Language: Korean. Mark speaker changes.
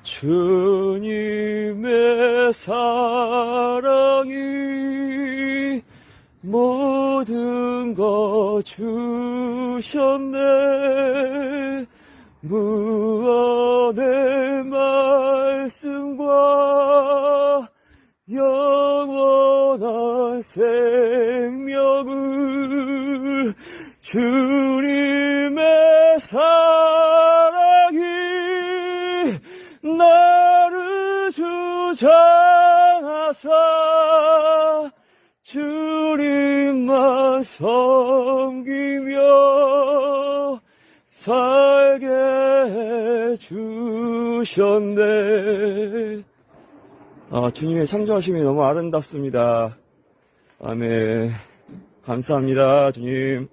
Speaker 1: 주님의 사랑이 모든 것 주셨네. 무언의 말씀과 영원한 생명을 주님의 사랑이 나를 주장하사 주님만 섬기며 살게 해주셨네. 주님의 창조하심이 너무 아름답습니다. 아멘. 감사합니다, 주님.